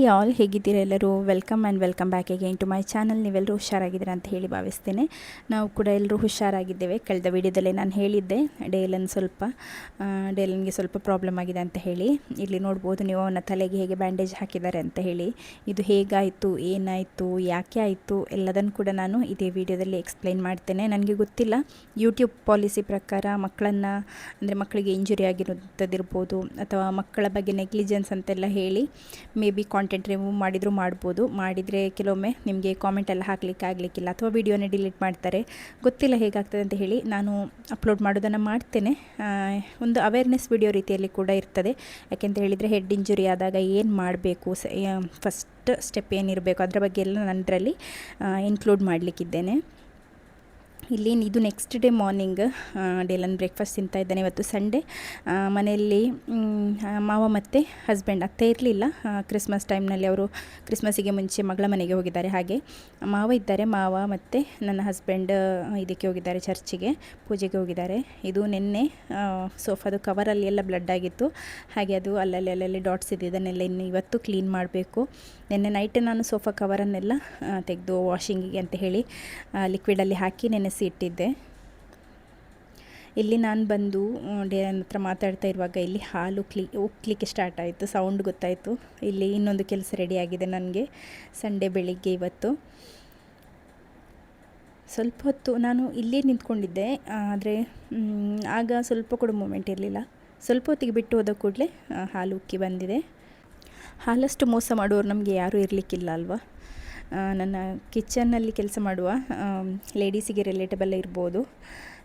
Hi all, ಹೇಗಿದ್ದೀರಾ ಎಲ್ಲರೂ? Welcome and welcome back again to my channel. ನೀವೆಲ್ಲರೂ ಹುಷಾರಾಗಿದ್ದೀರಾ ಅಂತ ಹೇಳಿ ಭಾವಿಸ್ತೇನೆ. ನಾವು ಕೂಡ ಎಲ್ಲರೂ ಹುಷಾರಾಗಿದ್ದೇವೆ. ಕಳೆದ ವಿಡಿಯೋದಲ್ಲೇ ನಾನು ಹೇಳಿದ್ದೆ ಡೇಲನ್ಗೆ ಸ್ವಲ್ಪ ಪ್ರಾಬ್ಲಮ್ ಆಗಿದೆ ಅಂತ ಹೇಳಿ. ಇಲ್ಲಿ ನೋಡ್ಬೋದು ನೀವು ಅವನ ತಲೆಗೆ ಹೇಗೆ ಬ್ಯಾಂಡೇಜ್ ಹಾಕಿದ್ದಾರೆ ಅಂತ ಹೇಳಿ. ಇದು ಹೇಗಾಯಿತು, ಏನಾಯಿತು, ಯಾಕೆ ಆಯಿತು ಎಲ್ಲದನ್ನು ಕೂಡ ನಾನು ಇದೇ ವಿಡಿಯೋದಲ್ಲಿ ಎಕ್ಸ್ಪ್ಲೈನ್ ಮಾಡ್ತೇನೆ. ನನಗೆ ಗೊತ್ತಿಲ್ಲ, ಯೂಟ್ಯೂಬ್ ಪಾಲಿಸಿ ಪ್ರಕಾರ ಮಕ್ಕಳಿಗೆ ಇಂಜುರಿ ಆಗಿರೋಂಥದ್ದಿರ್ಬೋದು ಅಥವಾ ಮಕ್ಕಳ ಬಗ್ಗೆ ನೆಗ್ಲಿಜೆನ್ಸ್ ಅಂತೆಲ್ಲ ಹೇಳಿ ಮೇ ಬಿ ಕಾಂಟೆಂಟ್ ರಿಮೂವ್ ಮಾಡಿದರೆ ಕೆಲವೊಮ್ಮೆ ನಿಮಗೆ ಕಾಮೆಂಟ್ ಎಲ್ಲ ಹಾಕಲಿಕ್ಕೆ ಆಗಲಿಕ್ಕಿಲ್ಲ ಅಥವಾ ವಿಡಿಯೋನೇ ಡಿಲೀಟ್ ಮಾಡ್ತಾರೆ. ಗೊತ್ತಿಲ್ಲ ಹೇಗಾಗ್ತದೆ ಅಂತ ಹೇಳಿ. ನಾನು ಅಪ್ಲೋಡ್ ಮಾಡೋದನ್ನು ಮಾಡ್ತೇನೆ. ಒಂದು ಅವೇರ್ನೆಸ್ ವಿಡಿಯೋ ರೀತಿಯಲ್ಲಿ ಕೂಡ ಇರ್ತದೆ. ಯಾಕೆಂತ ಹೇಳಿದರೆ ಹೆಡ್ ಇಂಜುರಿ ಆದಾಗ ಏನು ಮಾಡಬೇಕು, ಫಸ್ಟ್ ಸ್ಟೆಪ್ ಏನಿರಬೇಕು ಅದರ ಬಗ್ಗೆ ಎಲ್ಲ ನಾನು ಇದರಲ್ಲಿ ಇನ್ಕ್ಲೂಡ್ ಮಾಡಲಿಕ್ಕಿದ್ದೇನೆ. ಇಲ್ಲಿ ಇದು ನೆಕ್ಸ್ಟ್ ಡೇ ಮಾರ್ನಿಂಗ್ ಡೇಲನ್ ಬ್ರೇಕ್ಫಾಸ್ಟ್ ತಿಂತಾ ಇದ್ದಾನೆ. ಇವತ್ತು ಸಂಡೇ. ಮನೆಯಲ್ಲಿ ಮಾವ ಮತ್ತು ಹಸ್ಬೆಂಡ್, ಅತ್ತೆ ಇರಲಿಲ್ಲ. ಕ್ರಿಸ್ಮಸ್ ಟೈಮ್ನಲ್ಲಿ ಅವರು ಕ್ರಿಸ್ಮಸ್ಸಿಗೆ ಮುಂಚೆ ಮಗಳ ಮನೆಗೆ ಹೋಗಿದ್ದಾರೆ. ಹಾಗೆ ಮಾವ ಇದ್ದಾರೆ. ಮಾವ ಮತ್ತು ನನ್ನ ಹಸ್ಬೆಂಡ್ ಇದಕ್ಕೆ ಹೋಗಿದ್ದಾರೆ, ಚರ್ಚಿಗೆ ಪೂಜೆಗೆ ಹೋಗಿದ್ದಾರೆ. ಇದು ನಿನ್ನೆ ಸೋಫಾದು ಕವರಲ್ಲಿ ಎಲ್ಲ ಬ್ಲಡ್ ಆಗಿತ್ತು. ಹಾಗೆ ಅದು ಅಲ್ಲಲ್ಲಿ ಡಾಟ್ಸ್ ಇದನ್ನೆಲ್ಲ ಇನ್ನು ಇವತ್ತು ಕ್ಲೀನ್ ಮಾಡಬೇಕು. ನಿನ್ನೆ ನೈಟ್ ನಾನು ಸೋಫಾ ಕವರನ್ನೆಲ್ಲ ತೆಗೆದು ವಾಷಿಂಗಿಗೆ ಅಂತ ಹೇಳಿ ಲಿಕ್ವಿಡಲ್ಲಿ ಹಾಕಿ ನೆನೆಸಿ ಇಟ್ಟಿದ್ದೆ. ಇಲ್ಲಿ ನಾನು ಬಂದು ಡೇಲನ್ ಹತ್ರ ಮಾತಾಡ್ತಾ ಇರುವಾಗ ಇಲ್ಲಿ ಹಾಲು ಉಕ್ಕಲಿಕ್ಕೆ ಸ್ಟಾರ್ಟ್ ಆಯಿತು. ಸೌಂಡ್ ಗೊತ್ತಾಯಿತು. ಇಲ್ಲಿ ಇನ್ನೊಂದು ಕೆಲಸ ರೆಡಿಯಾಗಿದೆ ನನಗೆ. ಸಂಡೇ ಬೆಳಿಗ್ಗೆ ಇವತ್ತು ಸ್ವಲ್ಪ ಹೊತ್ತು ನಾನು ಇಲ್ಲೇ ನಿಂತ್ಕೊಂಡಿದ್ದೆ. ಆದರೆ ಆಗ ಸ್ವಲ್ಪ ಕೂಡ ಮೂಮೆಂಟ್ ಇರಲಿಲ್ಲ. ಸ್ವಲ್ಪ ಹೊತ್ತಿಗೆ ಬಿಟ್ಟು ಹೋದ ಕೂಡಲೇ ಹಾಲು ಉಕ್ಕಿ ಬಂದಿದೆ. ಹಾಲಷ್ಟು ಮೋಸ ಮಾಡುವವರು ನಮಗೆ ಯಾರೂ ಇರಲಿಕ್ಕಿಲ್ಲ ಅಲ್ವಾ? ನನ್ನ ಕಿಚನ್ನಲ್ಲಿ ಕೆಲಸ ಮಾಡುವ ಲೇಡೀಸಿಗೆ ರಿಲೇಟಬಲ್ ಇರ್ಬೋದು.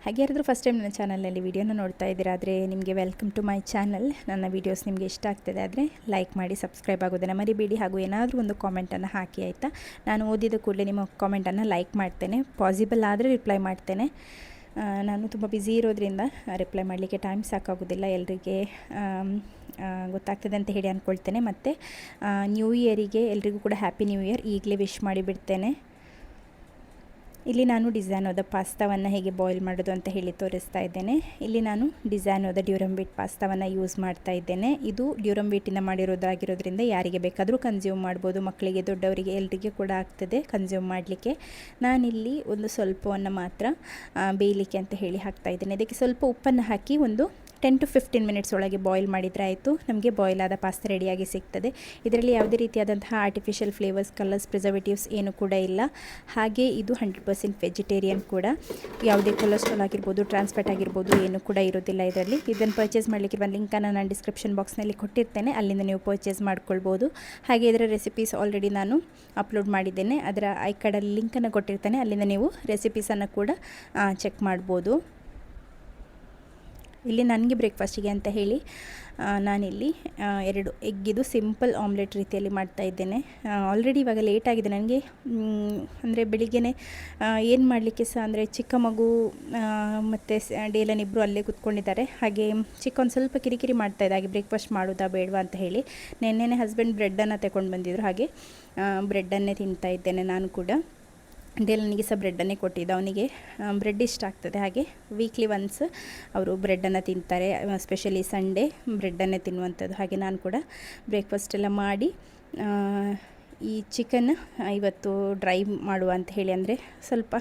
ಹಾಗೆ ಯಾರಾದರೂ ಫಸ್ಟ್ ಟೈಮ್ ನನ್ನ ಚಾನಲ್ನಲ್ಲಿ ವೀಡಿಯೋನ ನೋಡ್ತಾ ಇದ್ದೀರಾ ಆದರೆ ನಿಮಗೆ ವೆಲ್ಕಮ್ ಟು ಮೈ ಚಾನಲ್. ನನ್ನ ವೀಡಿಯೋಸ್ ನಿಮಗೆ ಇಷ್ಟ ಆಗ್ತದೆ ಆದರೆ ಲೈಕ್ ಮಾಡಿ, ಸಬ್ಸ್ಕ್ರೈಬ್ ಆಗೋದನ್ನು ಮರಿಬೇಡಿ. ಹಾಗೂ ಏನಾದರೂ ಒಂದು ಕಾಮೆಂಟನ್ನು ಹಾಕಿ ಆಯಿತಾ. ನಾನು ಓದಿದ ಕೂಡಲೇ ನಿಮ್ಮ ಕಾಮೆಂಟನ್ನು ಲೈಕ್ ಮಾಡ್ತೇನೆ. ಪಾಸಿಬಲ್ ಆದರೆ ರಿಪ್ಲೈ ಮಾಡ್ತೇನೆ. ನಾನು ತುಂಬ ಬ್ಯುಸಿ ಇರೋದ್ರಿಂದ ರಿಪ್ಲೈ ಮಾಡಲಿಕ್ಕೆ ಟೈಮ್ ಸಾಕಾಗೋದಿಲ್ಲ. ಎಲ್ಲರಿಗೆ ಗೊತ್ತಾಗ್ತದೆ ಅಂತ ಹೇಳಿ ಅಂದ್ಕೊಳ್ತೇನೆ. ಮತ್ತು ನ್ಯೂ ಇಯರಿಗೆ ಎಲ್ರಿಗೂ ಕೂಡ ಹ್ಯಾಪಿ ನ್ಯೂ ಇಯರ್ ಈಗಲೇ ವಿಶ್ ಮಾಡಿಬಿಡ್ತೇನೆ. ಇಲ್ಲಿ ನಾನು ಡಿಸೈನೋದ ಪಾಸ್ತಾವನ್ನು ಹೇಗೆ ಬಾಯ್ಲ್ ಮಾಡೋದು ಅಂತ ಹೇಳಿ ತೋರಿಸ್ತಾ ಇದ್ದೇನೆ. ಇಲ್ಲಿ ನಾನು ಡಿಸೈನೋದ ಡ್ಯೂರಮ್ ವೀಟ್ ಪಾಸ್ತಾವನ್ನು ಯೂಸ್ ಮಾಡ್ತಾ ಇದ್ದೇನೆ. ಇದು ಡ್ಯೂರಮ್ ವೀಟಿಂದ ಮಾಡಿರೋದಾಗಿರೋದ್ರಿಂದ ಯಾರಿಗೆ ಬೇಕಾದರೂ ಕನ್ಸ್ಯೂಮ್ ಮಾಡ್ಬೋದು. ಮಕ್ಕಳಿಗೆ, ದೊಡ್ಡವರಿಗೆ ಎಲ್ಲರಿಗೆ ಕೂಡ ಆಗ್ತದೆ ಕನ್ಸ್ಯೂಮ್ ಮಾಡಲಿಕ್ಕೆ. ನಾನಿಲ್ಲಿ ಒಂದು ಸ್ವಲ್ಪವನ್ನು ಮಾತ್ರ ಬೇಯಲಿಕ್ಕೆ ಅಂತ ಹೇಳಿ ಹಾಕ್ತಾ ಇದ್ದೇನೆ. ಇದಕ್ಕೆ ಸ್ವಲ್ಪ ಉಪ್ಪನ್ನು ಹಾಕಿ ಒಂದು 10 to 15 ಮಿನಿಟ್ಸ್ ಒಳಗೆ ಬಾಯ್ಲ್ ಮಾಡಿದರೆ ಆಯಿತು. ನಮಗೆ ಬಾಯ್ಲ್ ಆದ ಪಾಸ್ತಾ ರೆಡಿಯಾಗಿ ಸಿಗ್ತದೆ. ಇದರಲ್ಲಿ ಯಾವುದೇ ರೀತಿಯಾದಂತಹ ಆರ್ಟಿಫಿಷಿಯಲ್ ಫ್ಲೇವರ್ಸ್, ಕಲರ್ಸ್, ಪ್ರಿಸರ್ವೇಟಿವ್ಸ್ ಏನು ಕೂಡ ಇಲ್ಲ. ಹಾಗೆ ಇದು 100% ವೆಜಿಟೇರಿಯನ್ ಕೂಡ. ಯಾವುದೇ ಕೊಲೆಸ್ಟ್ರಾಲ್ ಆಗಿರ್ಬೋದು, ಟ್ರಾನ್ಸ್ಫ್ಯಾಟ್ ಆಗಿರ್ಬೋದು ಏನು ಕೂಡ ಇರೋದಿಲ್ಲ ಇದರಲ್ಲಿ. ಇದನ್ನು ಪರ್ಚೇಸ್ ಮಾಡಲಿಕ್ಕಿರುವ ಲಿಂಕನ್ನು ನಾನು ಡಿಸ್ಕ್ರಿಪ್ಷನ್ ಬಾಕ್ಸ್ನಲ್ಲಿ ಕೊಟ್ಟಿರ್ತೇನೆ. ಅಲ್ಲಿಂದ ನೀವು ಪರ್ಚೇಸ್ ಮಾಡ್ಕೊಳ್ಬೋದು. ಹಾಗೆ ಇದರ ರೆಸಿಪೀಸ್ ಆಲ್ರೆಡಿ ನಾನು ಅಪ್ಲೋಡ್ ಮಾಡಿದ್ದೇನೆ. ಅದರ ಐ ಕಾರ್ಡಲ್ಲಿ ಲಿಂಕನ್ನು ಕೊಟ್ಟಿರ್ತೇನೆ. ಅಲ್ಲಿಂದ ನೀವು ರೆಸಿಪೀಸನ್ನು ಕೂಡ ಚೆಕ್ ಮಾಡ್ಬೋದು. ಇಲ್ಲಿ ನನಗೆ ಬ್ರೇಕ್ಫಾಸ್ಟಿಗೆ ಅಂತ ಹೇಳಿ ನಾನಿಲ್ಲಿ 2 ಎಗ್ಗಿದು ಸಿಂಪಲ್ ಆಮ್ಲೆಟ್ ರೀತಿಯಲ್ಲಿ ಮಾಡ್ತಾ ಇದ್ದೇನೆ. ಆಲ್ರೆಡಿ ಇವಾಗ ಲೇಟ್ ಆಗಿದೆ ನನಗೆ. ಅಂದರೆ ಬೆಳಿಗ್ಗೆ ಏನು ಮಾಡಲಿಕ್ಕೆ ಸಹ, ಅಂದರೆ ಚಿಕ್ಕ ಮಗು ಮತ್ತು ಡೇಲನ್ ಇಬ್ಬರು ಅಲ್ಲೇ ಕೂತ್ಕೊಂಡಿದ್ದಾರೆ. ಹಾಗೆ ಚಿಕ್ಕ ಒಂದು ಸ್ವಲ್ಪ ಕಿರಿಕಿರಿ ಮಾಡ್ತಾಯಿದ್ದೆ, ಹಾಗೆ ಬ್ರೇಕ್ಫಾಸ್ಟ್ ಮಾಡೋದಾ ಬೇಡವಾ ಅಂತ ಹೇಳಿ. ನೆನ್ನೆನೇ ಹಸ್ಬೆಂಡ್ ಬ್ರೆಡ್ಡನ್ನು ತಗೊಂಡು ಬಂದಿದ್ದರು. ಹಾಗೆ ಬ್ರೆಡ್ಡನ್ನೇ ತಿಂತಾ ಇದ್ದೇನೆ ನಾನು ಕೂಡ. ಡೇಲನಿಗೆ ಸಹ ಬ್ರೆಡ್ಡನ್ನೇ ಕೊಟ್ಟಿದ್ದು. ಅವನಿಗೆ ಬ್ರೆಡ್ ಇಷ್ಟ ಆಗ್ತದೆ. ಹಾಗೆ ವೀಕ್ಲಿ ಒನ್ಸ್ ಅವರು ಬ್ರೆಡ್ಡನ್ನು ತಿಂತಾರೆ. ಸ್ಪೆಷಲಿ ಸಂಡೇ ಬ್ರೆಡ್ಡನ್ನೇ ತಿನ್ನುವಂಥದ್ದು. ಹಾಗೆ ನಾನು ಕೂಡ ಬ್ರೇಕ್ಫಾಸ್ಟ್ ಎಲ್ಲ ಮಾಡಿ ಈ ಚಿಕನ್ ಇವತ್ತು ಡ್ರೈ ಮಾಡುವ ಅಂತ ಹೇಳಿ, ಅಂದರೆ ಸ್ವಲ್ಪ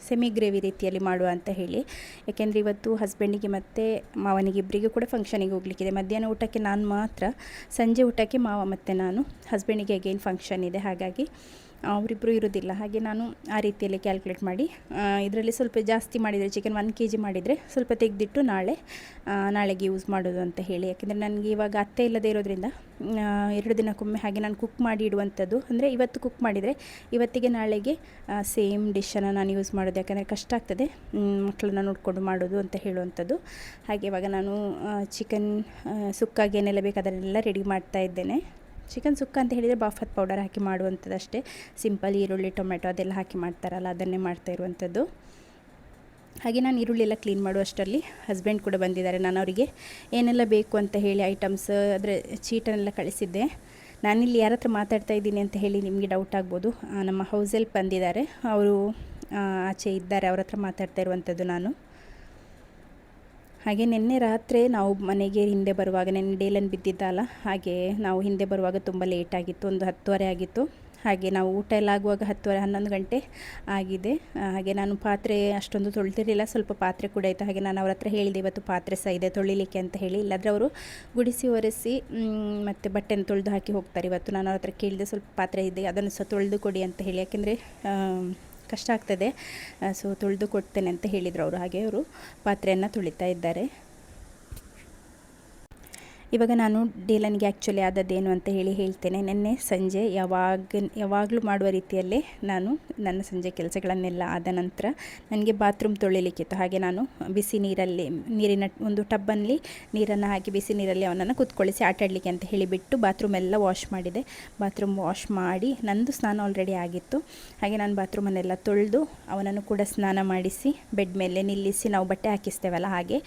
ಸೆಮಿ ಗ್ರೇವಿ ರೀತಿಯಲ್ಲಿ ಮಾಡುವ ಅಂತ ಹೇಳಿ. ಯಾಕೆಂದರೆ ಇವತ್ತು ಹಸ್ಬೆಂಡಿಗೆ ಮತ್ತು ಮಾವನಿಗೆ ಇಬ್ಬರಿಗೂ ಕೂಡ ಫಂಕ್ಷನಿಗೆ ಹೋಗಲಿಕ್ಕಿದೆ. ಮಧ್ಯಾಹ್ನ ಊಟಕ್ಕೆ ನಾನು ಮಾತ್ರ, ಸಂಜೆ ಊಟಕ್ಕೆ ಮಾವ ಮತ್ತು ನಾನು. ಹಸ್ಬೆಂಡಿಗೆ ಅಗೇನ್ ಫಂಕ್ಷನ್ ಇದೆ, ಹಾಗಾಗಿ ಅವರಿಬ್ಬರು ಇರೋದಿಲ್ಲ. ಹಾಗೆ ನಾನು ಆ ರೀತಿಯಲ್ಲಿ ಕ್ಯಾಲ್ಕುಲೇಟ್ ಮಾಡಿ ಇದರಲ್ಲಿ ಸ್ವಲ್ಪ ಜಾಸ್ತಿ ಮಾಡಿದರೆ, ಚಿಕನ್ 1 kg ಮಾಡಿದರೆ ಸ್ವಲ್ಪ ತೆಗೆದಿಟ್ಟು ನಾಳೆಗೆ ಯೂಸ್ ಮಾಡೋದು ಅಂತ ಹೇಳಿ. ಯಾಕೆಂದರೆ ನನಗೆ ಇವಾಗ ಅತ್ತೆ ಇಲ್ಲದೇ ಇರೋದ್ರಿಂದ 2 ದಿನಕ್ಕೊಮ್ಮೆ ಹಾಗೆ ನಾನು ಕುಕ್ ಮಾಡಿ ಇಡುವಂಥದ್ದು. ಅಂದರೆ ಇವತ್ತು ಕುಕ್ ಮಾಡಿದರೆ ಇವತ್ತಿಗೆ ನಾಳೆಗೆ ಸೇಮ್ ಡಿಶನ್ನು ನಾನು ಯೂಸ್ ಮಾಡೋದು. ಯಾಕಂದರೆ ಕಷ್ಟ ಆಗ್ತದೆ ಮಕ್ಕಳನ್ನ ನೋಡಿಕೊಂಡು ಮಾಡೋದು ಅಂತ ಹೇಳುವಂಥದ್ದು. ಹಾಗೆ ಇವಾಗ ನಾನು ಚಿಕನ್ ಸುಕ್ಕಾಗಿ ಏನೆಲ್ಲ ಬೇಕು ಅದನ್ನೆಲ್ಲ ರೆಡಿ ಮಾಡ್ತಾ ಇದ್ದೇನೆ. ಚಿಕನ್ ಸುಕ್ಕ ಅಂತ ಹೇಳಿದರೆ ಬಾಫತ್ ಪೌಡರ್ ಹಾಕಿ ಮಾಡುವಂಥದ್ದು ಅಷ್ಟೇ. ಸಿಂಪಲ್ ಈರುಳ್ಳಿ, ಟೊಮೆಟೊ ಅದೆಲ್ಲ ಹಾಕಿ ಮಾಡ್ತಾರಲ್ಲ, ಅದನ್ನೇ ಮಾಡ್ತಾ ಇರುವಂಥದ್ದು. ಹಾಗೆ ನಾನು ಈರುಳ್ಳಿ ಎಲ್ಲ ಕ್ಲೀನ್ ಮಾಡುವಷ್ಟರಲ್ಲಿ ಹಸ್ಬೆಂಡ್ ಕೂಡ ಬಂದಿದ್ದಾರೆ. ನಾನು ಅವರಿಗೆ ಏನೆಲ್ಲ ಬೇಕು ಅಂತ ಹೇಳಿ ಐಟಮ್ಸ್ ಅದರ ಚೀಟನ್ನೆಲ್ಲ ಕಳಿಸಿದ್ದೆ. ನಾನಿಲ್ಲಿ ಯಾರ ಹತ್ರ ಮಾತಾಡ್ತಾ ಇದ್ದೀನಿ ಅಂತ ಹೇಳಿ ನಿಮಗೆ ಡೌಟ್ ಆಗ್ಬೋದು. ನಮ್ಮ ಹೌಸ್ ಹೆಲ್ಪ್ ಬಂದಿದ್ದಾರೆ, ಅವರು ಆಚೆ ಇದ್ದಾರೆ, ಅವ್ರ ಹತ್ರ ಮಾತಾಡ್ತಾ ಇರುವಂಥದ್ದು ನಾನು. ಹಾಗೆ ನಿನ್ನೆ ರಾತ್ರಿ ನಾವು ಮನೆಗೆ ಹಿಂದೆ ಬರುವಾಗ, ನೆನ್ನೆ ಡೇಲನ್ ಬಿದ್ದಿದ್ದಲ್ಲ, ಹಾಗೆ ನಾವು ಹಿಂದೆ ಬರುವಾಗ ತುಂಬ ಲೇಟಾಗಿತ್ತು, ಒಂದು 10:30 ಆಗಿತ್ತು. ಹಾಗೆ ನಾವು ಊಟ ಎಲ್ಲ ಆಗುವಾಗ 10:30 11 ಗಂಟೆ ಆಗಿದೆ. ಹಾಗೆ ನಾನು ಪಾತ್ರೆ ಅಷ್ಟೊಂದು ತೊಳ್ತಿರಲಿಲ್ಲ, ಸ್ವಲ್ಪ ಪಾತ್ರೆ ಕೂಡ ಇತ್ತು. ಹಾಗೆ ನಾನು ಅವ್ರ ಹತ್ರ ಹೇಳಿದೆ ಇವತ್ತು ಪಾತ್ರೆ ಸಹ ಇದೆ ತೊಳಿಲಿಕ್ಕೆ ಅಂತ ಹೇಳಿ, ಇಲ್ಲಾಂದರೆ ಅವರು ಗುಡಿಸಿ ಒರೆಸಿ ಮತ್ತು ಬಟ್ಟೆನ ತೊಳೆದು ಹಾಕಿ ಹೋಗ್ತಾರೆ. ಇವತ್ತು ನಾನು ಅವ್ರ ಹತ್ರ ಕೇಳಿದೆ ಸ್ವಲ್ಪ ಪಾತ್ರೆ ಇದೆ ಅದನ್ನು ಸಹ ತೊಳೆದು ಕೊಡಿ ಅಂತ ಹೇಳಿ, ಯಾಕೆಂದರೆ ಕಷ್ಟ ಆಗ್ತದೆ, ಸೊ ತೊಳೆದು ಕೊಡ್ತೇನೆ ಅಂತ ಹೇಳಿದರು ಅವರು. ಹಾಗೆ ಅವರು ಪಾತ್ರೆಯನ್ನು ತೊಳಿತಾ ಇದ್ದಾರೆ. ಇವಾಗ ನಾನು ಡೇಲನ್ಗೆ ಆ್ಯಕ್ಚುಲಿ ಆದದ್ದೇನು ಅಂತ ಹೇಳ್ತೇನೆ. ನಿನ್ನೆ ಸಂಜೆ ಯಾವಾಗಲೂ ಮಾಡುವ ರೀತಿಯಲ್ಲೇ ನಾನು ನನ್ನ ಸಂಜೆ ಕೆಲಸಗಳನ್ನೆಲ್ಲ ಆದ ನಂತರ ನನಗೆ ಬಾತ್ರೂಮ್ ತೊಳಿಲಿಕ್ಕಿತ್ತು. ಹಾಗೆ ನಾನು ಬಿಸಿ ನೀರಿನ ಒಂದು ಟಬ್ಬಲ್ಲಿ ನೀರನ್ನು ಹಾಕಿ ಬಿಸಿ ನೀರಲ್ಲಿ ಅವನನ್ನು ಕುತ್ಕೊಳಿಸಿ ಆಟಾಡಲಿಕ್ಕೆ ಅಂತ ಹೇಳಿಬಿಟ್ಟು ಬಾತ್ರೂಮ್ ಎಲ್ಲ ವಾಶ್ ಮಾಡಿದೆ. ಬಾತ್ರೂಮ್ ವಾಶ್ ಮಾಡಿ ನಂದು ಸ್ನಾನ ಆಲ್ರೆಡಿ ಆಗಿತ್ತು. ಹಾಗೆ ನಾನು ಬಾತ್ರೂಮನ್ನೆಲ್ಲ ತೊಳೆದು ಅವನನ್ನು ಕೂಡ ಸ್ನಾನ ಮಾಡಿಸಿ ಬೆಡ್ ಮೇಲೆ ನಿಲ್ಲಿಸಿ, ನಾವು ಬಟ್ಟೆ ಹಾಕಿಸ್ತೇವಲ್ಲ ಹಾಗೆ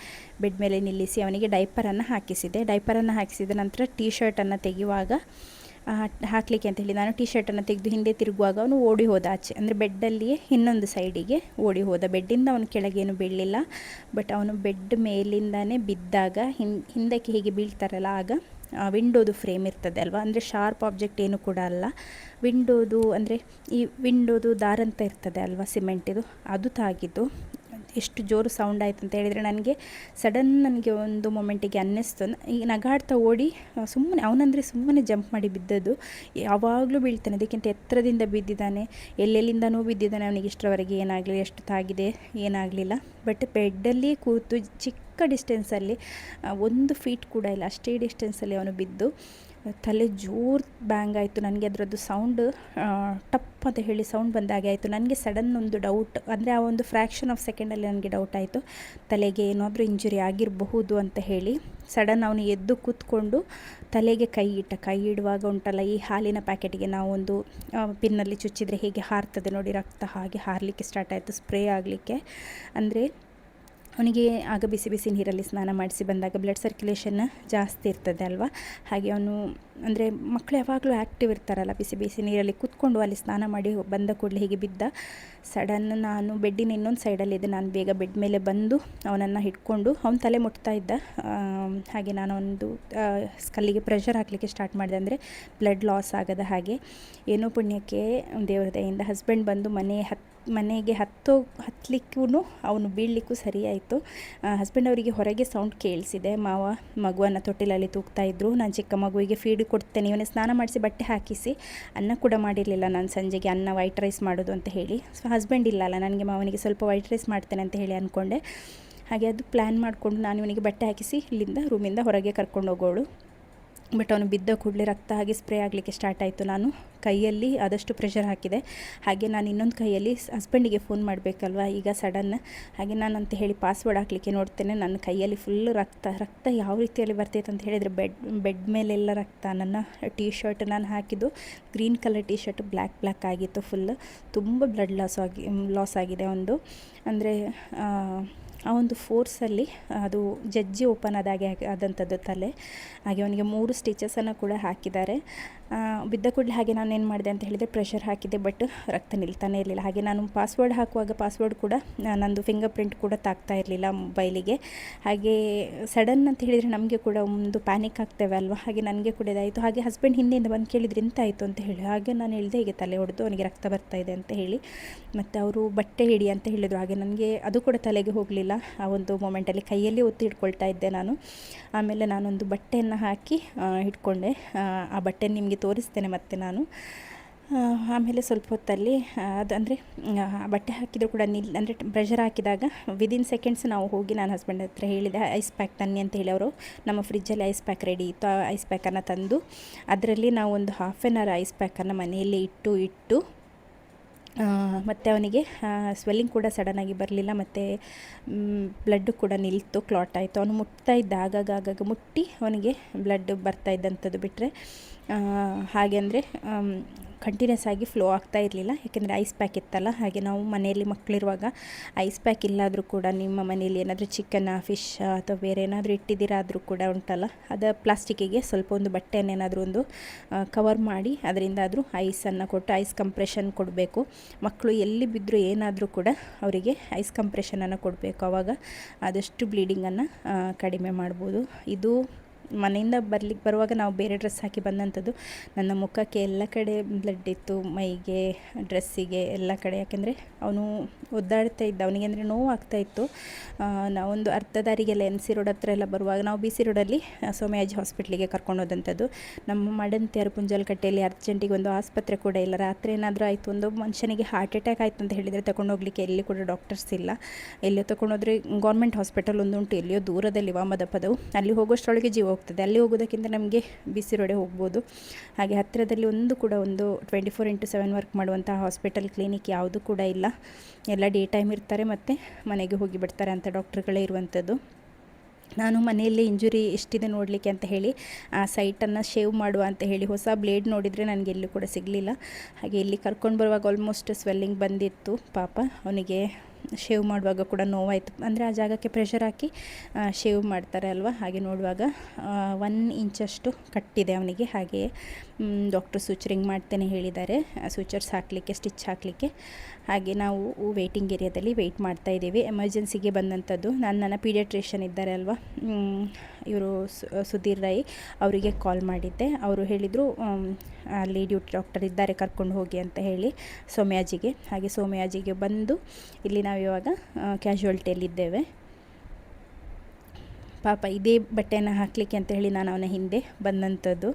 ಬೆಡ್ ಮೇಲೆ ನಿಲ್ಲಿಸಿ ಅವನಿಗೆ ಡೈಪರನ್ನು ಹಾಕಿಸಿದೆ. ಡೈಪರನ್ನು ಹಾಕಿಸಿದ ನಂತರ ಟೀ ಶರ್ಟನ್ನು ತೆಗೆಯುವಾಗ ಹಾಕಲಿಕ್ಕೆ ಅಂತ ಹೇಳಿ ನಾನು ಟೀ ಶರ್ಟನ್ನು ತೆಗೆದು ಹಿಂದೆ ತಿರುಗುವಾಗ ಅವನು ಓಡಿ ಹೋದ ಆಚೆ, ಅಂದರೆ ಬೆಡ್ಡಲ್ಲಿಯೇ ಇನ್ನೊಂದು ಸೈಡಿಗೆ ಓಡಿ ಹೋದ. ಬೆಡ್ಡಿಂದ ಅವನು ಕೆಳಗೇನು ಬೀಳಲಿಲ್ಲ, ಬಟ್ ಅವನು ಬೆಡ್ ಮೇಲಿಂದನೇ ಬಿದ್ದಾಗ ಹಿಂದಕ್ಕೆ ಹೀಗೆ ಬೀಳ್ತಾರಲ್ಲ, ಆಗ ವಿಂಡೋದು ಫ್ರೇಮ್ ಇರ್ತದೆ ಅಲ್ವಾ, ಅಂದರೆ ಶಾರ್ಪ್ ಆಬ್ಜೆಕ್ಟ್ ಏನು ಕೂಡ ಅಲ್ಲ, ವಿಂಡೋದು ಅಂದರೆ ಈ ವಿಂಡೋದು ದಾರಂತ ಇರ್ತದೆ ಅಲ್ವಾ ಸಿಮೆಂಟಿದು, ಅದು ತಾಗಿದ್ದು. ಎಷ್ಟು ಜೋರು ಸೌಂಡ್ ಆಯಿತು ಅಂತ ಹೇಳಿದರೆ ನನಗೆ ಒಂದು ಮೊಮೆಂಟಿಗೆ ಅನ್ನಿಸ್ತು, ಈಗ ನಗಾಡ್ತಾ ಓಡಿ ಸುಮ್ಮನೆ ಜಂಪ್ ಮಾಡಿ ಬಿದ್ದದ್ದು. ಯಾವಾಗಲೂ ಬೀಳ್ತಾನೆ, ಅದಕ್ಕಿಂತ ಎತ್ತರದಿಂದ ಬಿದ್ದಿದ್ದಾನೆ, ಎಲ್ಲೆಲ್ಲಿಂದನೂ ಬಿದ್ದಿದ್ದಾನೆ. ಅವನಿಗೆ ಇಷ್ಟರವರೆಗೆ ಏನಾಗಲಿಲ್ಲ, ಎಷ್ಟು ತಾಗಿದೆ ಏನಾಗಲಿಲ್ಲ. ಬಟ್ ಬೆಡ್ಡಲ್ಲಿ ಕೂತು ಚಿಕ್ಕ ಡಿಸ್ಟೆನ್ಸಲ್ಲಿ 1 ಫೀಟ್ ಕೂಡ ಇಲ್ಲ, ಅಷ್ಟೇ ಡಿಸ್ಟೆನ್ಸಲ್ಲಿ ಅವನು ಬಿದ್ದು ತಲೆ ಜೋರು ಬ್ಯಾಂಗ್ ಆಯಿತು. ನನಗೆ ಅದರದ್ದು ಸೌಂಡ್ ಟಪ್ ಅಂತ ಹೇಳಿ ಸೌಂಡ್ ಬಂದಾಗೆ ಆಯಿತು. ನನಗೆ ಸಡನ್ ಒಂದು ಡೌಟ್, ಅಂದರೆ ಆ ಒಂದು ಫ್ರ್ಯಾಕ್ಷನ್ ಆಫ್ ಸೆಕೆಂಡಲ್ಲಿ ನನಗೆ ಡೌಟ್ ಆಯಿತು, ತಲೆಗೆ ಏನಾದರೂ ಇಂಜುರಿ ಆಗಿರಬಹುದು ಅಂತ ಹೇಳಿ. ಸಡನ್ ಅವನು ಎದ್ದು ಕೂತ್ಕೊಂಡು ತಲೆಗೆ ಕೈ ಇಡುವಾಗ ಉಂಟಲ್ಲ, ಈ ಹಾಲಿನ ಪ್ಯಾಕೆಟಿಗೆ ನಾವು ಒಂದು ಪಿನ್ನಲ್ಲಿ ಚುಚ್ಚಿದರೆ ಹೇಗೆ ಹಾರ್ತದೆ ನೋಡಿ ರಕ್ತ, ಹಾಗೆ ಹಾರಲಿಕ್ಕೆ ಸ್ಟಾರ್ಟ್ ಆಯಿತು, ಸ್ಪ್ರೇ ಆಗಲಿಕ್ಕೆ. ಅಂದರೆ ಅವನಿಗೆ ಆಗ ಬಿಸಿ ಬಿಸಿ ನೀರಲ್ಲಿ ಸ್ನಾನ ಮಾಡಿಸಿ ಬಂದಾಗ ಬ್ಲಡ್ ಸರ್ಕ್ಯುಲೇಷನ್ ಜಾಸ್ತಿ ಇರ್ತದೆ ಅಲ್ವಾ. ಹಾಗೆ ಅವನು ಅಂದರೆ ಮಕ್ಕಳು ಯಾವಾಗಲೂ ಆ್ಯಕ್ಟಿವ್ ಇರ್ತಾರಲ್ಲ, ಬಿಸಿ ಬಿಸಿ ನೀರಲ್ಲಿ ಕೂತ್ಕೊಂಡು ಅಲ್ಲಿ ಸ್ನಾನ ಮಾಡಿ ಬಂದ ಕೂಡಲೇ ಹೀಗೆ ಬಿದ್ದ. ಸಡನ್ ನಾನು ಬೆಡ್ಡಿನ ಇನ್ನೊಂದು ಸೈಡಲ್ಲಿದ್ದೆ, ನಾನು ಬೇಗ ಬೆಡ್ ಮೇಲೆ ಬಂದು ಅವನನ್ನು ಹಿಡ್ಕೊಂಡು, ಅವನ ತಲೆ ಮುಟ್ತಾ ಇದ್ದ. ಹಾಗೆ ನಾನು ಒಂದು ಸ್ಕಲ್ಲಿಗೆ ಪ್ರೆಷರ್ ಹಾಕಲಿಕ್ಕೆ ಸ್ಟಾರ್ಟ್ ಮಾಡಿದೆ, ಅಂದರೆ ಬ್ಲಡ್ ಲಾಸ್ ಆಗದ ಹಾಗೆ. ಏನೋ ಪುಣ್ಯಕ್ಕೆ ದೇವರ ದಯೆಯಿಂದ ಹಸ್ಬೆಂಡ್ ಬಂದು ಮನೆಗೆ ಹತ್ತಲಿಕ್ಕೂ ಅವನು ಬೀಳಲಿಕ್ಕೂ ಸರಿಯಾಯಿತು. ಹಸ್ಬೆಂಡ್ ಅವರಿಗೆ ಹೊರಗೆ ಸೌಂಡ್ ಕೇಳಿಸಿದೆ, ಮಾವ ಮಗುವನ್ನು ತೊಟ್ಟಿಲಲ್ಲಿ ತೂಗ್ತಾ ಇದ್ದರು. ನಾನು ಚಿಕ್ಕ ಮಗುವಿಗೆ ಫೀಡ್ ಕೊಡ್ತೇನೆ, ಇವನೇ ಸ್ನಾನ ಮಾಡಿಸಿ ಬಟ್ಟೆ ಹಾಕಿಸಿ, ಅನ್ನ ಕೂಡ ಮಾಡಿರಲಿಲ್ಲ ನಾನು ಸಂಜೆಗೆ, ಅನ್ನ ವೈಟ್ ರೈಸ್ ಮಾಡೋದು ಅಂತ ಹೇಳಿ. ಸೊ ಹಸ್ಬೆಂಡ್ ಇಲ್ಲಲ್ಲ, ನನಗೆ ಮಾವನಿಗೆ ಸ್ವಲ್ಪ ವೈಟ್ ರೈಸ್ ಮಾಡ್ತೇನೆ ಅಂತ ಹೇಳಿ ಅಂದ್ಕೊಂಡೆ. ಹಾಗೆ ಅದು ಪ್ಲ್ಯಾನ್ ಮಾಡಿಕೊಂಡು ನಾನು ಇವನಿಗೆ ಬಟ್ಟೆ ಹಾಕಿಸಿ ಇಲ್ಲಿಂದ ರೂಮಿಂದ ಹೊರಗೆ ಕರ್ಕೊಂಡು ಹೋಗೋಳು. ಬಟ್ ಅವನು ಬಿದ್ದ ಕೂಡಲೇ ರಕ್ತ ಹಾಗೆ ಸ್ಪ್ರೇ ಆಗಲಿಕ್ಕೆ ಸ್ಟಾರ್ಟ್ ಆಯಿತು. ನಾನು ಕೈಯಲ್ಲಿ ಆದಷ್ಟು ಪ್ರೆಷರ್ ಹಾಕಿದೆ. ಹಾಗೆ ನಾನು ಇನ್ನೊಂದು ಕೈಯಲ್ಲಿ ಹಸ್ಬೆಂಡಿಗೆ ಫೋನ್ ಮಾಡಬೇಕಲ್ವ ಈಗ ಸಡನ್. ಹಾಗೆ ನಾನಂತ ಹೇಳಿ ಪಾಸ್ವರ್ಡ್ ಹಾಕಲಿಕ್ಕೆ ನೋಡ್ತೇನೆ, ನನ್ನ ಕೈಯಲ್ಲಿ ಫುಲ್ ರಕ್ತ ಯಾವ ರೀತಿಯಲ್ಲಿ ಬರ್ತೈತೆ ಅಂತ ಹೇಳಿದರೆ ಬೆಡ್ ಮೇಲೆಲ್ಲ ರಕ್ತ. ನನ್ನ ಟೀ ಶರ್ಟ್ ನಾನು ಹಾಕಿದ್ದು green colour T shirt black ಆಗಿತ್ತು, ಫುಲ್ ತುಂಬ ಬ್ಲಡ್ ಲಾಸ್ ಆಗಿದೆ ಒಂದು. ಅಂದರೆ ಆ ಒಂದು ಫೋರ್ಸಲ್ಲಿ ಅದು ಜಜ್ಜಿ ಓಪನ್ ಆದಂಥದ್ದು ತಲೆ. ಹಾಗೆ ಅವನಿಗೆ 3 ಸ್ಟಿಚಸನ್ನು ಕೂಡ ಹಾಕಿದ್ದಾರೆ. ಬಿದ್ದ ಕೂಡಲೇ ಹಾಗೆ ನಾನು ಏನು ಮಾಡಿದೆ ಅಂತ ಹೇಳಿದರೆ ಪ್ರೆಷರ್ ಹಾಕಿದೆ, ಬಟ್ ರಕ್ತ ನಿಲ್ತಾನೆ ಇರಲಿಲ್ಲ. ಹಾಗೆ ನಾನು ಪಾಸ್ವರ್ಡ್ ಹಾಕುವಾಗ ಪಾಸ್ವರ್ಡ್ ಕೂಡ ನಂದು ಫಿಂಗರ್ ಪ್ರಿಂಟ್ ಕೂಡ ತಾಗ್ತಾ ಇರಲಿಲ್ಲ ಮೊಬೈಲಿಗೆ. ಹಾಗೆ ಸಡನ್ ಅಂತ ಹೇಳಿದರೆ ನಮಗೆ ಕೂಡ ಒಂದು ಪ್ಯಾನಿಕ್ ಆಗ್ತೇವೆ ಅಲ್ವಾ, ಹಾಗೆ ನನಗೆ ಕೂಡ ಇದಾಯಿತು. ಹಾಗೆ ಹಸ್ಬೆಂಡ್ ಹಿಂದೆಯಿಂದ ಬಂದು ಕೇಳಿದ್ರು ಎಂತ ಆಯಿತು ಅಂತ ಹೇಳಿ. ಹಾಗೆ ನಾನು ಹೇಳಿದೆ ಹೀಗೆ ತಲೆ ಹೊಡೆದು ಅವನಿಗೆ ರಕ್ತ ಬರ್ತಾ ಇದೆ ಅಂತ ಹೇಳಿ. ಮತ್ತು ಅವರು ಬಟ್ಟೆ ಹಿಡಿ ಅಂತ ಹೇಳಿದರು. ಹಾಗೆ ನನಗೆ ಅದು ಕೂಡ ತಲೆಗೆ ಹೋಗಲಿಲ್ಲ. ಆ ಒಂದು ಮೊಮೆಂಟಲ್ಲಿ ಕೈಯಲ್ಲಿ ಒತ್ತಿ ಹಿಡ್ಕೊಳ್ತಾ ಇದ್ದೆ ನಾನು. ಆಮೇಲೆ ನಾನೊಂದು ಬಟ್ಟೆಯನ್ನು ಹಾಕಿ ಹಿಡ್ಕೊಂಡೆ. ಆ ಬಟ್ಟೆ ನಿಮಗೆ ತೋರಿಸ್ತೇನೆ ಮತ್ತೆ ನಾನು. ಆಮೇಲೆ ಸ್ವಲ್ಪ ಹೊತ್ತಲ್ಲಿ ಅದು ಅಂದರೆ ಬಟ್ಟೆ ಹಾಕಿದರೂ ಕೂಡ ಅಂದರೆ ಪ್ರೆಷರ್ ಹಾಕಿದಾಗ ವಿದಿನ್ ಸೆಕೆಂಡ್ಸ್ ನಾವು ಹೋಗಿ ನಾನು ಹಸ್ಬೆಂಡ್ ಹತ್ರ ಹೇಳಿದೆ ಐಸ್ ಪ್ಯಾಕ್ ತನ್ನಿ ಅಂತ ಹೇಳಿ. ಅವರು ನಮ್ಮ ಫ್ರಿಜ್ಜಲ್ಲಿ ಐಸ್ ಪ್ಯಾಕ್ ರೆಡಿ ಇತ್ತು, ಆ ಐಸ್ ಪ್ಯಾಕನ್ನು ತಂದು ಅದರಲ್ಲಿ ನಾವು ಒಂದು 1/2 hour ಐಸ್ ಪ್ಯಾಕನ್ನು ಮನೆಯಲ್ಲಿ ಇಟ್ಟು ಮತ್ತು ಅವನಿಗೆ ಸ್ವೆಲ್ಲಿಂಗ್ ಕೂಡ ಸಡನ್ನಾಗಿ ಬರಲಿಲ್ಲ, ಮತ್ತು ಬ್ಲಡ್ಡು ಕೂಡ ನಿಲ್ತು, ಕ್ಲಾಟ್ ಆಯಿತು. ಅವನು ಮುಟ್ತಾ ಇದ್ದ, ಆಗಾಗ ಮುಟ್ಟಿ ಅವನಿಗೆ ಬ್ಲಡ್ ಬರ್ತಾ ಇದ್ದಂಥದ್ದು ಬಿಟ್ಟರೆ ಹಾಗೆ ಅಂದರೆ ಕಂಟಿನ್ಯೂಸ್ ಆಗಿ ಫ್ಲೋ ಆಗ್ತಾ ಇರಲಿಲ್ಲ, ಯಾಕೆಂದರೆ ಐಸ್ ಪ್ಯಾಕ್ ಇತ್ತಲ್ಲ. ಹಾಗೆ ನಾವು ಮನೆಯಲ್ಲಿ ಮಕ್ಕಳಿರುವಾಗ ಐಸ್ ಪ್ಯಾಕ್ ಇಲ್ಲಾದರೂ ಕೂಡ ನಿಮ್ಮ ಮನೆಯಲ್ಲಿ ಏನಾದರೂ ಚಿಕನ್ನ, ಫಿಶ್ ಅಥವಾ ಬೇರೆ ಏನಾದರೂ ಇಟ್ಟಿದ್ದೀರಾದರೂ ಕೂಡ ಉಂಟಲ್ಲ, ಅದು ಪ್ಲಾಸ್ಟಿಕ್ಕಿಗೆ ಸ್ವಲ್ಪ ಒಂದು ಬಟ್ಟೆಯನ್ನೇನಾದರೂ ಒಂದು ಕವರ್ ಮಾಡಿ ಅದರಿಂದಾದರೂ ಐಸನ್ನು ಕೊಟ್ಟು ಐಸ್ ಕಂಪ್ರೆಷನ್ ಕೊಡಬೇಕು. ಮಕ್ಕಳು ಎಲ್ಲಿ ಬಿದ್ದರೂ ಏನಾದರೂ ಕೂಡ ಅವರಿಗೆ ಐಸ್ ಕಂಪ್ರೆಷನನ್ನು ಕೊಡಬೇಕು. ಆವಾಗ ಆದಷ್ಟು ಬ್ಲೀಡಿಂಗನ್ನು ಕಡಿಮೆ ಮಾಡ್ಬೋದು. ಇದು ಮನೆಯಿಂದ ಬರುವಾಗ ನಾವು ಬೇರೆ ಡ್ರೆಸ್ ಹಾಕಿ ಬಂದಂಥದ್ದು. ನನ್ನ ಮುಖಕ್ಕೆ ಎಲ್ಲ ಕಡೆ ಬ್ಲಡ್ ಇತ್ತು, ಮೈಗೆ, ಡ್ರೆಸ್ಸಿಗೆ ಎಲ್ಲ ಕಡೆ. ಯಾಕೆಂದರೆ ಅವನು ಒದ್ದಾಡ್ತಾ ಇದ್ದ, ಅವನಿಗೆ ಅಂದರೆ ನೋವು ಆಗ್ತಾಯಿತ್ತು. ನಾವೊಂದು ಅರ್ಧ ದಾರಿಗೆಲ್ಲ NC ರೋಡ್ ಹತ್ರ ಎಲ್ಲ ಬರುವಾಗ ನಾವು BC ರೋಡಲ್ಲಿ ಸೋಮಯಾಜಿ ಹಾಸ್ಪಿಟ್ಲಿಗೆ ಕರ್ಕೊಂಡು ಹೋದಂಥದ್ದು. ನಮ್ಮ ಮಡಂತಿಯರು ಪುಂಜಾಲಕಟ್ಟೆಯಲ್ಲಿ ಅರ್ಜೆಂಟಿಗೆ ಒಂದು ಆಸ್ಪತ್ರೆ ಕೂಡ ಇಲ್ಲ. ರಾತ್ರಿ ಏನಾದರೂ ಆಯಿತು, ಒಂದು ಮನುಷ್ಯನಿಗೆ ಹಾರ್ಟ್ ಅಟ್ಯಾಕ್ ಆಯಿತು ಅಂತ ಹೇಳಿದರೆ ತಗೊಂಡೋಗ್ಲಿಕ್ಕೆ ಎಲ್ಲಿ ಕೂಡ ಡಾಕ್ಟರ್ಸ್ ಇಲ್ಲ. ಎಲ್ಲಿಯೋ ತಗೊಂಡೋದ್ರೆ ಗೌರ್ಮೆಂಟ್ ಹಾಸ್ಪಿಟಲ್ ಒಂದುಂಟು ಎಲ್ಲಿಯೋ ದೂರದಲ್ಲಿ, ವಾಮದಪದವು, ಅಲ್ಲಿ ಹೋಗೋಷ್ಟರೊಳಗೆ ಜೀವ ಹೋಗ್ತದೆ. ಅಲ್ಲಿ ಹೋಗೋದಕ್ಕಿಂತ ನಮಗೆ BC ರೋಡೇ ಹೋಗ್ಬೋದು. ಹಾಗೆ ಹತ್ತಿರದಲ್ಲಿ ಒಂದು 24x7 ವರ್ಕ್ ಮಾಡುವಂಥ ಹಾಸ್ಪಿಟಲ್, ಕ್ಲಿನಿಕ್ ಯಾವುದು ಕೂಡ ಇಲ್ಲ. ಎಲ್ಲ ಡೇ ಟೈಮ್ ಇರ್ತಾರೆ ಮತ್ತು ಮನೆಗೆ ಹೋಗಿಬಿಡ್ತಾರೆ ಅಂತ ಡಾಕ್ಟ್ರುಗಳೇ ಇರುವಂಥದ್ದು. ನಾನು ಮನೆಯಲ್ಲೇ ಇಂಜುರಿ ಎಷ್ಟಿದೆ ನೋಡಲಿಕ್ಕೆ ಅಂತ ಹೇಳಿ ಆ ಸೈಟನ್ನು ಶೇವ್ ಮಾಡುವ ಅಂತ ಹೇಳಿ ಹೊಸ ಬ್ಲೇಡ್ ನೋಡಿದರೆ ನನಗೆ ಎಲ್ಲೂ ಕೂಡ ಸಿಗಲಿಲ್ಲ. ಹಾಗೆ ಇಲ್ಲಿ ಕರ್ಕೊಂಡು ಬರುವಾಗ ಆಲ್ಮೋಸ್ಟ್ ಸ್ವೆಲ್ಲಿಂಗ್ ಬಂದಿತ್ತು. ಪಾಪ ಅವನಿಗೆ ಶೇವ್ ಮಾಡುವಾಗ ಕೂಡ ನೋವಾಯಿತು. ಅಂದರೆ ಆ ಜಾಗಕ್ಕೆ ಪ್ರೆಷರ್ ಹಾಕಿ ಶೇವ್ ಮಾಡ್ತಾರೆ ಅಲ್ವ, ಹಾಗೆ ನೋಡುವಾಗ 1 ಇಂಚಷ್ಟು ಕಟ್ಟಿದೆ ಅವನಿಗೆ. ಹಾಗೆ ಡಾಕ್ಟ್ರು ಸೂಚರಿಂಗ್ ಮಾಡ್ತೇನೆ ಹೇಳಿದ್ದಾರೆ, ಸೂಚರ್ಸ್ ಹಾಕಲಿಕ್ಕೆ, ಸ್ಟಿಚ್ ಹಾಕಲಿಕ್ಕೆ. ಹಾಗೆ ನಾವು ವೇಟಿಂಗ್ ಏರಿಯಾದಲ್ಲಿ ವೆಯ್ಟ್ ಮಾಡ್ತಾ ಇದ್ದೀವಿ. ಎಮರ್ಜೆನ್ಸಿಗೆ ಬಂದಂಥದ್ದು. ನನ್ನ ಪೀಡಿಯಾಟ್ರಿಷಿಯನ್ ಇದ್ದಾರೆ ಅಲ್ವ, ಇವರು ಸುಧೀರ್ ರೈ, ಅವರಿಗೆ ಕಾಲ್ ಮಾಡಿದ್ದೆ. ಅವರು ಹೇಳಿದರು ಅಲ್ಲಿ ಡ್ಯೂಟಿ ಡಾಕ್ಟರ್ ಇದ್ದಾರೆ, ಕರ್ಕೊಂಡು ಹೋಗಿ ಅಂತ ಹೇಳಿ ಸೋಮಯಾಜಿಗೆ. ಹಾಗೆ ಸೋಮಯಾಜಿಗೆ ಬಂದು ಇಲ್ಲಿ ನಾವು ಇವಾಗ ಕ್ಯಾಶುವಲ್ಟಿಯಲ್ಲಿದ್ದೇವೆ. ಪಾಪ ಇದೇ ಬಟ್ಟೆಯನ್ನು ಹಾಕಲಿಕ್ಕೆ ಅಂತ ಹೇಳಿ ನಾನು ಅವನ ಹಿಂದೆ ಬಂದಂಥದ್ದು.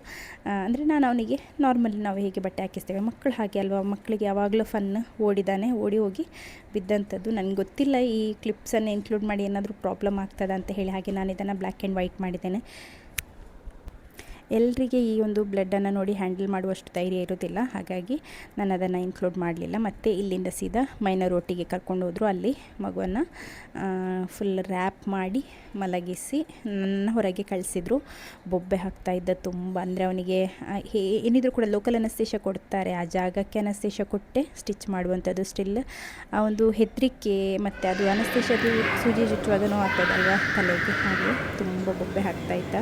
ಅಂದರೆ ನಾನು ಅವನಿಗೆ ನಾರ್ಮಲಿ ನಾವು ಹೇಗೆ ಬಟ್ಟೆ ಹಾಕಿಸ್ತೇವೆ, ಮಕ್ಕಳು ಹಾಗೆ ಅಲ್ವಾ, ಮಕ್ಕಳಿಗೆ ಯಾವಾಗಲೂ ಫನ್. ಓಡಿ ಹೋಗಿ ಬಿದ್ದಂಥದ್ದು. ನನಗೆ ಗೊತ್ತಿಲ್ಲ ಈ ಕ್ಲಿಪ್ಸನ್ನು ಇನ್ಕ್ಲೂಡ್ ಮಾಡಿ ಏನಾದರೂ ಪ್ರಾಬ್ಲಮ್ ಆಗ್ತದೆ ಅಂತ ಹೇಳಿ. ಹಾಗೆ ನಾನು ಇದನ್ನು ಬ್ಲ್ಯಾಕ್ ಆ್ಯಂಡ್ ವೈಟ್ ಮಾಡಿದ್ದೇನೆ. ಎಲ್ಲರಿಗೆ ಈ ಒಂದು ಬ್ಲಡ್ಡನ್ನು ನೋಡಿ ಹ್ಯಾಂಡಲ್ ಮಾಡುವಷ್ಟು ಧೈರ್ಯ ಇರೋದಿಲ್ಲ, ಹಾಗಾಗಿ ನಾನು ಅದನ್ನು ಇನ್ಕ್ಲೂಡ್ ಮಾಡಲಿಲ್ಲ. ಮತ್ತು ಇಲ್ಲಿಂದ ಸೀದಾ ಮೈನರ್ ಒಟ್ಟಿಗೆ ಕರ್ಕೊಂಡು ಹೋದರು. ಅಲ್ಲಿ ಮಗುವನ್ನು ಫುಲ್ ರ್ಯಾಪ್ ಮಾಡಿ ಮಲಗಿಸಿ ನನ್ನ ಹೊರಗೆ ಕಳಿಸಿದ್ರು. ಬೊಬ್ಬೆ ಹಾಕ್ತಾಯಿದ್ದ ತುಂಬ. ಅಂದರೆ ಅವನಿಗೆ ಏನಿದ್ರು ಕೂಡ ಲೋಕಲ್ ಅನಸ್ತೇಷ ಕೊಡ್ತಾರೆ, ಆ ಜಾಗಕ್ಕೆ ಅನಸ್ತೇಷ ಕೊಟ್ಟೆ ಸ್ಟಿಚ್ ಮಾಡುವಂಥದ್ದು. ಸ್ಟಿಲ್ ಆ ಒಂದು ಹೆದರಿಕೆ ಮತ್ತು ಅದು ಅನಸ್ತೇಷದು ಸೂಜಿ ಚುಚ್ಚುವಾಗ ನೋವು ಆಗ್ತದಲ್ವ ತಲೆಗೆ, ಹಾಗೆ ತುಂಬ ಬೊಬ್ಬೆ ಹಾಕ್ತಾಯಿದ್ದ.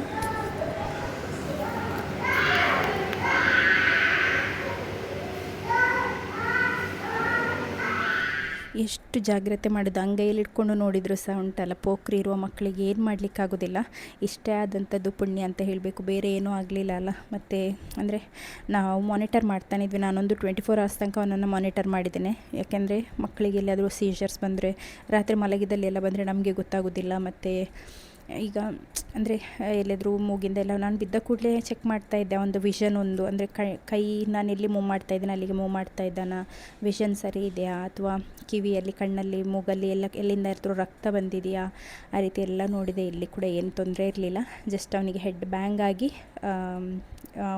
ಎಷ್ಟು ಜಾಗ್ರತೆ ಮಾಡೋದು, ಅಂಗೈಯಲ್ಲಿ ಇಟ್ಕೊಂಡು ನೋಡಿದರೂ ಸಹ ಉಂಟಲ್ಲ, ಪೋಖ್ರಿ ಇರುವ ಮಕ್ಕಳಿಗೆ ಏನು ಮಾಡಲಿಕ್ಕಾಗೋದಿಲ್ಲ. ಇಷ್ಟೇ ಆದಂಥದ್ದು ಪುಣ್ಯ ಅಂತ ಹೇಳಬೇಕು, ಬೇರೆ ಏನೂ ಆಗಲಿಲ್ಲ ಅಲ್ಲ. ಮತ್ತು ಅಂದರೆ ನಾವು ಮಾನಿಟರ್ ಮಾಡ್ತಾನಿದ್ವಿ. ನಾನೊಂದು 24 hours ತನಕ ಅವನನ್ನು ಮಾನಿಟರ್ ಮಾಡಿದ್ದೇನೆ. ಯಾಕೆಂದರೆ ಮಕ್ಕಳಿಗೆ ಎಲ್ಲಾದರೂ ಸೀಜರ್ಸ್ ಬಂದರೆ, ರಾತ್ರಿ ಮಲಗಿದಲ್ಲಿ ಎಲ್ಲ ಬಂದರೆ ನಮಗೆ ಗೊತ್ತಾಗೋದಿಲ್ಲ. ಮತ್ತು ಈಗ ಅಂದರೆ ಎಲ್ಲಾದರೂ ಮೂಗಿಂದೆಲ್ಲ ನಾನು ಬಿದ್ದ ಕೂಡಲೇ ಚೆಕ್ ಮಾಡ್ತಾಯಿದ್ದೆ ಒಂದು ವಿಷನ್, ಒಂದು ಅಂದರೆ ಕೈ ನಾನು ಎಲ್ಲಿ ಮೂವ್ ಮಾಡ್ತಾಯಿದ್ದೇನೆ ಅಲ್ಲಿಗೆ ಮೂವ್ ಮಾಡ್ತಾ ಇದ್ದಾನ, ವಿಷನ್ ಸರಿ ಇದೆಯಾ, ಅಥವಾ ಕಿವಿಯಲ್ಲಿ, ಕಣ್ಣಲ್ಲಿ, ಮೂಗಲ್ಲಿ ಎಲ್ಲಿಂದ ಇರ್ತಾರೋ ರಕ್ತ ಬಂದಿದೆಯಾ, ಆ ರೀತಿ ಎಲ್ಲ ನೋಡಿದೆ. ಇಲ್ಲಿ ಕೂಡ ಏನು ತೊಂದರೆ ಇರಲಿಲ್ಲ. ಜಸ್ಟ್ ಅವನಿಗೆ ಹೆಡ್ ಬ್ಯಾಂಗ್ ಆಗಿ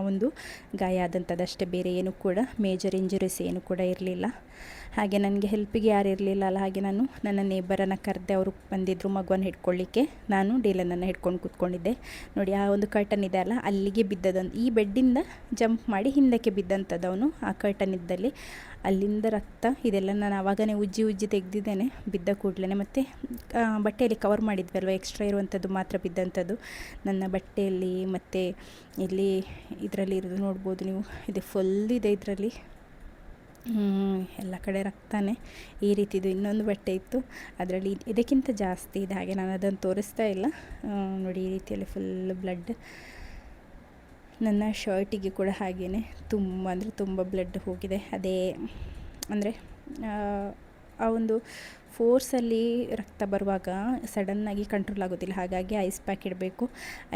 ಒಂದು ಗಾಯ ಆದಂಥದ್ದು ಅಷ್ಟೇ, ಬೇರೆ ಏನು ಕೂಡ ಮೇಜರ್ ಇಂಜುರೀಸ್ ಏನು ಕೂಡ ಇರಲಿಲ್ಲ. ಹಾಗೆ ನನಗೆ ಹೆಲ್ಪಿಗೆ ಯಾರು ಇರಲಿಲ್ಲ ಅಲ್ಲ, ಹಾಗೆ ನಾನು ನನ್ನ ನೇಬರನ್ನು ಕರೆದೆ. ಅವರು ಬಂದಿದ್ದರು ಮಗುವನ್ನು ಹಿಡ್ಕೊಳ್ಳಿಕ್ಕೆ. ನಾನು ಡೀಲನನ್ನು ಹಿಡ್ಕೊಂಡು ಕೂತ್ಕೊಂಡಿದ್ದೆ. ನೋಡಿ ಆ ಒಂದು ಕರ್ಟನ್ ಇದೆ ಅಲ್ಲ, ಅಲ್ಲಿಗೆ ಬಿದ್ದದಂತ, ಈ ಬೆಡ್ಡಿಂದ ಜಂಪ್ ಮಾಡಿ ಹಿಂದಕ್ಕೆ ಬಿದ್ದಂಥದ್ದು ಅವನು. ಆ ಕರ್ಟನ್ ಇದ್ದಲ್ಲಿ ಅಲ್ಲಿಂದ ರಕ್ತ ಇದೆಲ್ಲ ನಾನು ಆವಾಗನೇ ಉಜ್ಜಿ ತೆಗೆದಿದ್ದೇನೆ ಬಿದ್ದ ಕೂಡಲೇ. ಮತ್ತು ಬಟ್ಟೆಯಲ್ಲಿ ಕವರ್ ಮಾಡಿದ್ವಿ ಅಲ್ವ, ಎಕ್ಸ್ಟ್ರಾ ಇರುವಂಥದ್ದು ಮಾತ್ರ ಬಿದ್ದಂಥದ್ದು ನನ್ನ ಬಟ್ಟೆಯಲ್ಲಿ. ಮತ್ತು ಇಲ್ಲಿ ಇದರಲ್ಲಿ ಇರೋದು ನೋಡ್ಬೋದು ನೀವು, ಇದು ಫುಲ್ ಇದೆ ಇದರಲ್ಲಿ, ಎಲ್ಲ ಕಡೆ ರಕ್ತಾನೆ. ಈ ರೀತಿದು ಇನ್ನೊಂದು ಬಟ್ಟೆ ಇತ್ತು, ಅದರಲ್ಲಿ ಇದಕ್ಕಿಂತ ಜಾಸ್ತಿ ಇದೆ. ಹಾಗೆ ನಾನು ಅದನ್ನು ತೋರಿಸ್ತಾ ಇಲ್ಲ. ನೋಡಿ ಈ ರೀತಿಯಲ್ಲಿ ಫುಲ್ ಬ್ಲಡ್. ನನ್ನ ಶರ್ಟಿಗೆ ಕೂಡ ಹಾಗೆಯೇ ತುಂಬ ಅಂದರೆ ತುಂಬ ಬ್ಲಡ್ ಹೋಗಿದೆ. ಅದೇ ಅಂದರೆ ಆ ಒಂದು ಫೋರ್ಸಲ್ಲಿ ರಕ್ತ ಬರುವಾಗ ಸಡನ್ನಾಗಿ ಕಂಟ್ರೋಲ್ ಆಗೋದಿಲ್ಲ. ಹಾಗಾಗಿ ಐಸ್ ಪ್ಯಾಕ್ ಇಡಬೇಕು.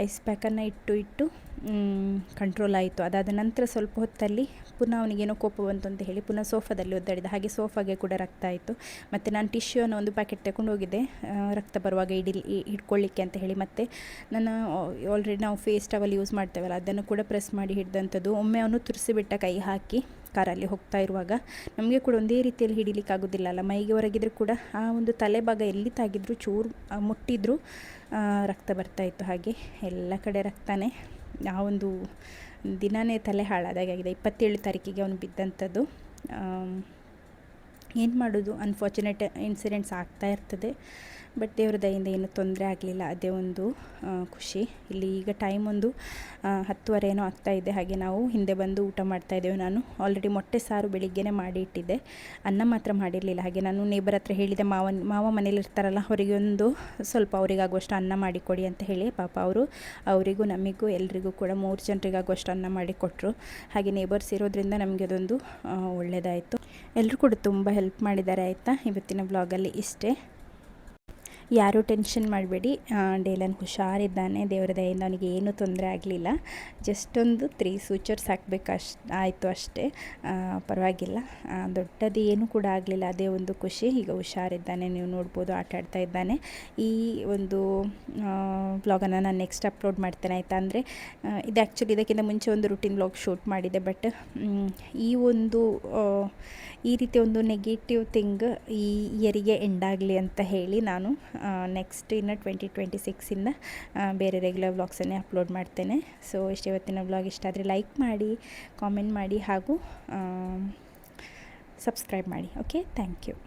ಐಸ್ ಪ್ಯಾಕನ್ನು ಇಟ್ಟು ಕಂಟ್ರೋಲ್ ಆಯಿತು. ಅದಾದ ನಂತರ ಸ್ವಲ್ಪ ಹೊತ್ತಲ್ಲಿ ಪುನಃ ಅವನಿಗೇನೋ ಕೋಪ ಬಂತು ಅಂತ ಹೇಳಿ ಪುನಃ ಸೋಫಾದಲ್ಲಿ ಒದ್ದಾಡಿದ. ಹಾಗೆ ಸೋಫಾಗೆ ಕೂಡ ರಕ್ತ ಆಯಿತು. ಮತ್ತು ನಾನು ಟಿಶ್ಯೂವನ್ನು ಒಂದು ಪ್ಯಾಕೆಟ್ ತಗೊಂಡು ಹೋಗಿದ್ದೆ ರಕ್ತ ಬರುವಾಗ ಹಿಡ್ಕೊಳ್ಳಿಕ್ಕೆ ಅಂತ ಹೇಳಿ. ಮತ್ತು ನನ್ನ ಆಲ್ರೆಡಿ ನಾವು ಫೇಸ್ ಟವಲ್ ಯೂಸ್ ಮಾಡ್ತೇವಲ್ಲ, ಅದನ್ನು ಕೂಡ ಪ್ರೆಸ್ ಮಾಡಿ ಹಿಡಿದಂಥದ್ದು. ಒಮ್ಮೆ ಅವನು ತುರಿಸಿಬಿಟ್ಟ ಕೈ ಹಾಕಿ ಕಾರಲ್ಲಿ ಹೋಗ್ತಾ ಇರುವಾಗ. ನಮಗೆ ಕೂಡ ಒಂದೇ ರೀತಿಯಲ್ಲಿ ಹಿಡಿಲಿಕ್ಕೆ ಆಗೋದಿಲ್ಲ ಅಲ್ಲ, ಮೈಗೆ ಹೊರಗಿದ್ರು ಕೂಡ ಆ ಒಂದು ತಲೆ ಭಾಗ ಎಲ್ಲಿ ತಾಗಿದ್ರು ಚೂರು ಮುಟ್ಟಿದ್ರು ರಕ್ತ ಬರ್ತಾಯಿತ್ತು. ಹಾಗೆ ಎಲ್ಲ ಕಡೆ ರಕ್ತನೇ. ಆ ಒಂದು ದಿನವೇ ತಲೆ ಹಾಳಾದಾಗಿದೆ. 27 ತಾರೀಕಿಗೆ ಅವನು ಬಿದ್ದಂಥದ್ದು. ಏನು ಮಾಡೋದು, ಅನ್ಫಾರ್ಚುನೇಟ್ ಇನ್ಸಿಡೆಂಟ್ಸ್ ಆಗ್ತಾ ಇರ್ತದೆ. ಬಟ್ ದೇವ್ರ ದಯಿಂದ ಏನೂ ತೊಂದರೆ ಆಗಲಿಲ್ಲ, ಅದೇ ಒಂದು ಖುಷಿ. ಇಲ್ಲಿ ಈಗ ಟೈಮ್ ಒಂದು 10:30 ಏನೋ ಆಗ್ತಾಯಿದೆ. ಹಾಗೆ ನಾವು ಹಿಂದೆ ಬಂದು ಊಟ ಮಾಡ್ತಾಯಿದ್ದೇವೆ. ನಾನು ಆಲ್ರೆಡಿ ಮೊಟ್ಟೆ ಸಾರು ಬೆಳಿಗ್ಗೆನೇ ಮಾಡಿ ಇಟ್ಟಿದ್ದೆ, ಅನ್ನ ಮಾತ್ರ ಮಾಡಿರಲಿಲ್ಲ. ಹಾಗೆ ನಾನು ನೇಬರ್ ಹತ್ರ ಹೇಳಿದೆ, ಮಾವ ಮನೇಲಿ ಇರ್ತಾರಲ್ಲ, ಅವರಿಗೆ ಒಂದು ಸ್ವಲ್ಪ ಅವರಿಗಾಗುವಷ್ಟು ಅನ್ನ ಮಾಡಿಕೊಡಿ ಅಂತ ಹೇಳಿ. ಪಾಪ ಅವರಿಗೂ ನಮಗೂ ಎಲ್ರಿಗೂ ಕೂಡ 3 ಜನರಿಗಾಗುವಷ್ಟು ಅನ್ನ ಮಾಡಿ ಕೊಟ್ಟರು. ಹಾಗೆ ನೇಬರ್ಸ್ ಇರೋದ್ರಿಂದ ನಮಗೆ ಅದೊಂದು ಒಳ್ಳೆಯದಾಯಿತು. ಎಲ್ಲರೂ ಕೂಡ ತುಂಬ ಹೆಲ್ಪ್ ಮಾಡಿದ್ದಾರೆ. ಆಯಿತಾ, ಇವತ್ತಿನ ಬ್ಲಾಗಲ್ಲಿ ಇಷ್ಟೇ. ಯಾರೂ ಟೆನ್ಷನ್ ಮಾಡಬೇಡಿ, ಡೇಲನ್ ಹುಷಾರಿದ್ದಾನೆ. ದೇವರ ದಯೆಯಿಂದ ಅವನಿಗೆ ಏನೂ ತೊಂದರೆ ಆಗಲಿಲ್ಲ. ಜಸ್ಟ್ ಒಂದು 3 ಸೂಚರ್ಸ್ ಹಾಕಬೇಕು ಆಯಿತು ಅಷ್ಟೇ, ಪರವಾಗಿಲ್ಲ. ದೊಡ್ಡದು ಏನೂ ಕೂಡ ಆಗಲಿಲ್ಲ, ಅದೇ ಒಂದು ಖುಷಿ. ಈಗ ಹುಷಾರಿದ್ದಾನೆ, ನೀವು ನೋಡ್ಬೋದು, ಆಟ ಆಡ್ತಾ ಇದ್ದಾನೆ. ಈ ಒಂದು ವ್ಲಾಗನ್ನು ನಾನು ನೆಕ್ಸ್ಟ್ ಅಪ್ಲೋಡ್ ಮಾಡ್ತೇನೆ, ಆಯಿತಾ. ಅಂದರೆ ಇದು ಆ್ಯಕ್ಚುಲಿ ಇದಕ್ಕಿಂತ ಮುಂಚೆ ಒಂದು ರೂಟೀನ್ ವ್ಲಾಗ್ ಶೂಟ್ ಮಾಡಿದೆ. ಬಟ್ ಈ ರೀತಿ ಒಂದು ನೆಗೆಟಿವ್ ಥಿಂಗ್ ಈ ಇಯರಿಗೆ ಎಂಡಾಗಲಿ ಅಂತ ಹೇಳಿ ನಾನು ನೆಕ್ಸ್ಟ್ ಇನ್ನು 2026ಇಂದ ಬೇರೆ ರೆಗ್ಯುಲರ್ ವ್ಲಾಗ್ಸನ್ನೇ ಅಪ್ಲೋಡ್ ಮಾಡ್ತೇನೆ. ಸೊ ಇವತ್ತಿನ ವ್ಲಾಗ್ ಇಷ್ಟ ಆದರೆ ಲೈಕ್ ಮಾಡಿ, ಕಾಮೆಂಟ್ ಮಾಡಿ ಹಾಗೂ ಸಬ್ಸ್ಕ್ರೈಬ್ ಮಾಡಿ. Okay, thank you.